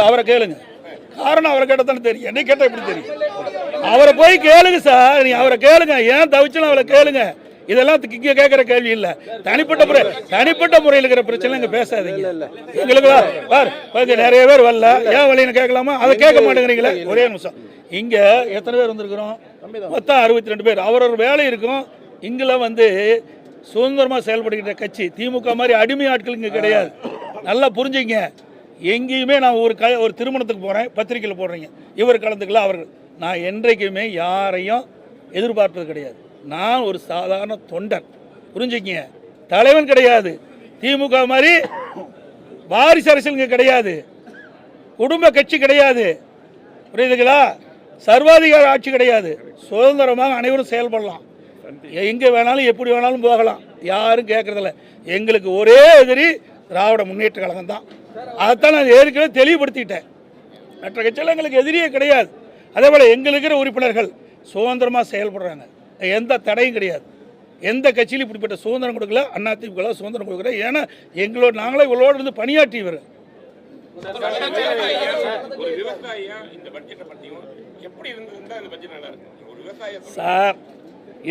அவரை கேளுங்க. காரணம் அவரை கேட்டதானே தெரியும், என்ன கேட்டா எப்படி தெரியும்? அவரை போய் கேளுங்க சார், நீ அவரை கேளுங்க. ஏன் தவிச்சுன்னு அவரை கேளுங்க. இதெல்லாம் இங்க கேட்கிற கேள்வி இல்ல. தனிப்பட்ட முறையில் இருக்கிற பிரச்சனை இங்க பேசாதீங்க. எங்களுக்கு நிறைய பேர் வரல, ஏன் வழின்னு கேட்கலாமா? அதை கேட்க மாட்டேங்கிறீங்களே. ஒரே நிமிஷம். இங்க எத்தனை பேர் வந்திருக்கிறோம்? மொத்தம் 62 பேர். அவரோட வேலை இருக்கும். இங்கெல்லாம் வந்து சுதந்திரமா செயல்படுகிற கட்சி திமுக மாதிரி அடிமை ஆட்கள் இங்க கிடையாது. நல்லா புரிஞ்சுங்க. எங்கேயுமே நான் ஒரு திருமணத்துக்கு போறேன், பத்திரிகையில் போடுறீங்க, இவர் கலந்துக்கலாம் அவர்கள். நான் என்றைக்குமே யாரையும் எதிர்பார்ப்பது கிடையாது. நான் ஒரு சாதாரண தொண்டர், புரிஞ்சுக்கிங்க. தலைவன் கிடையாது. திமுக மாதிரி வாரிசு அரசியல் இங்கே கிடையாது. குடும்ப கட்சி கிடையாது, புரியுதுங்களா? சர்வாதிகார ஆட்சி கிடையாது. சுதந்திரமாக அனைவரும் செயல்படலாம். எங்கே வேணாலும் எப்படி வேணாலும் போகலாம். யாரும் கேட்கறதில்ல. எங்களுக்கு ஒரே எதிரி திராவிட முன்னேற்ற கழகம் தான். அதைத்தான் நான் ஏற்கனவே தெளிவுபடுத்திட்டேன். மற்ற கட்சியில் எங்களுக்கு எதிரியே கிடையாது. அதே போல் எங்களுக்கு இருக்கிற உறுப்பினர்கள் சுதந்திரமாக செயல்படுறாங்க. எந்த தடையும் கிடையாது. எந்த கட்சியிலும் இப்படிப்பட்ட சுதந்திரம் கொடுக்கல. அதிமுக சுதந்திரம் கொடுக்குற. ஏன்னா நாங்களே இவங்களோடு இருந்து பணியாற்றியவர். சார்,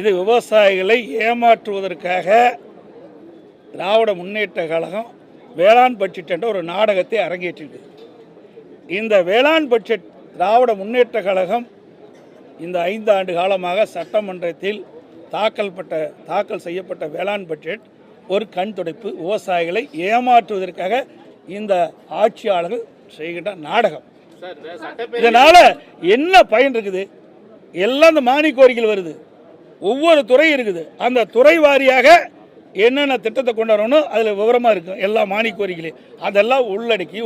இது விவசாயிகளை ஏமாற்றுவதற்காக திராவிட முன்னேற்ற கழகம் வேளாண் பட்ஜெட் என்ற ஒரு நாடகத்தை அரங்கேற்றியது. இந்த வேளாண் பட்ஜெட் திராவிட முன்னேற்ற கழகம் இந்த 5 ஆண்டு காலமாக சட்டமன்றத்தில் தாக்கல் செய்யப்பட்ட வேளாண் பட்ஜெட் ஒரு கண் துடைப்பு. விவசாயிகளை ஏமாற்றுவதற்காக இந்த ஆட்சியாளர்கள் செய்கின்ற நாடகம். இதனால என்ன பயன் இருக்குது? எல்லாம் இந்த மானிய கோரிக்கைகள் வருது. ஒவ்வொரு துறை இருக்குது. அந்த துறை வாரியாக என்னென்ன திட்டத்தை கொண்டு வரணும் அதில் விவரமாக இருக்கும். எல்லா மானிய கோரிக்கையிலையும் அதெல்லாம் உள்ளடக்கி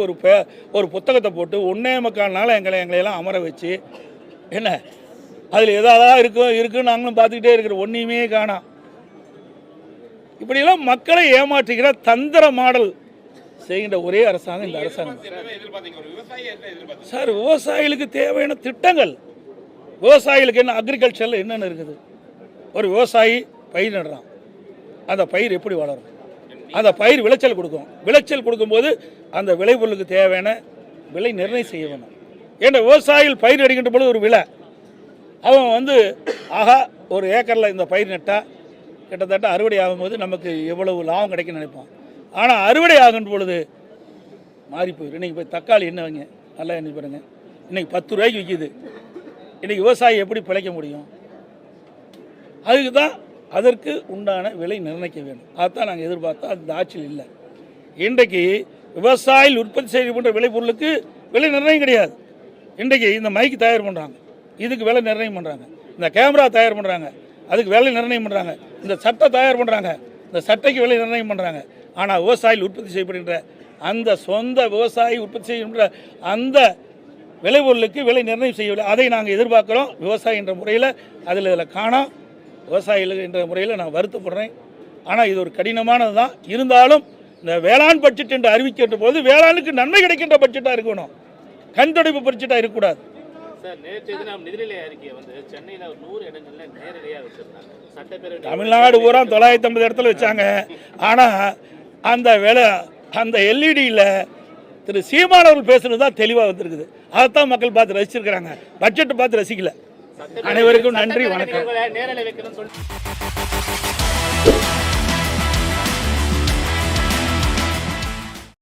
ஒரு புத்தகத்தை போட்டு 1.25 நாள் எங்களையெல்லாம் அமர வச்சு என்ன அதில் எதாவது இருக்குன்னு நாங்களும் பார்த்துக்கிட்டே இருக்கிற ஒன்றையுமே காணோம். இப்படியெல்லாம் மக்களை ஏமாற்றுகிற தந்திர மாடல் செய்கின்ற ஒரே அரசாங்கம் இந்த அரசாங்கம். சார், விவசாயிகளுக்கு தேவையான திட்டங்கள், விவசாயிகளுக்கு என்ன அக்ரிகல்ச்சரில் என்னென்ன இருக்குது? ஒரு விவசாயி பயிர் நடுறான், அந்த பயிர் எப்படி வளரும்? அந்த பயிர் விளைச்சல் கொடுக்கும். விளைச்சல் கொடுக்கும்போது அந்த விளைபொருளுக்கு தேவையான விலை நிர்ணயம் செய்ய வேணும். ஏன்னா விவசாயிகள் பயிர் நடுகின்ற பொழுது ஒரு விலை, அவன் வந்து ஆகா ஒரு ஏக்கரில் இந்த பயிர் நட்டால் கிட்டத்தட்ட அறுவடை ஆகும்போது நமக்கு எவ்வளவு லாபம் கிடைக்குன்னு நினைப்போம். ஆனால் அறுவடை ஆகுன்ற பொழுது மாறி போயிடும். இன்றைக்கி போய் தக்காளி என்ன வைங்க, நல்லா என்ன பாருங்க, இன்றைக்கி 10 ரூபாய்க்கு விற்கிது. இன்றைக்கி விவசாயி எப்படி பிழைக்க முடியும்? அதுக்கு தான் அதற்கு உண்டான விலை நிர்ணயிக்க வேண்டும். அதுதான் நாங்கள் எதிர்பார்த்தோம். அந்த ஆட்சியில் இல்லை. இன்றைக்கு விவசாயிகள் உற்பத்தி செய்யப்படுற விளைபொருளுக்கு விலை நிர்ணயம் கிடையாது. இன்றைக்கு இந்த மைக்கு தயார் பண்ணுறாங்க, இதுக்கு விலை நிர்ணயம் பண்ணுறாங்க. இந்த கேமரா தயார் பண்ணுறாங்க, அதுக்கு விலை நிர்ணயம் பண்ணுறாங்க. இந்த சட்டை தயார் பண்ணுறாங்க, இந்த சட்டைக்கு விலை நிர்ணயம் பண்ணுறாங்க. ஆனால் விவசாயிகள் உற்பத்தி செய்யப்படுகின்ற அந்த சொந்த விவசாயி உற்பத்தி செய்கின்ற அந்த விளைபொருளுக்கு விலை நிர்ணயம் செய்யவில்லை. அதை நாங்கள் எதிர்பார்க்குறோம். விவசாயி என்ற முறையில் இதில் காணோம். விவசாயிகள் என்ற முறையில் நான் வருத்தப்படுறேன். ஆனால் இது ஒரு கடினமானது தான். இருந்தாலும் இந்த வேளாண் பட்ஜெட் என்று அறிவிக்கின்ற போது வேளாணுக்கு நன்மை கிடைக்கின்ற பட்ஜெட்டாக இருக்கணும், கண் துடைப்பு பட்ஜெட்டாக இருக்கக்கூடாது. தமிழ்நாடு பூரா 950 இடத்துல வச்சாங்க. ஆனால் அந்த எல்இடியில் திரு சீமான் அவர்கள் பேசுறது தான் தெளிவாக வந்திருக்குது. அதைத்தான் மக்கள் பார்த்து ரசிச்சிருக்கிறாங்க, பட்ஜெட்டை பார்த்து ரசிக்கல. அனைவருக்கும் நன்றி, வணக்கம்.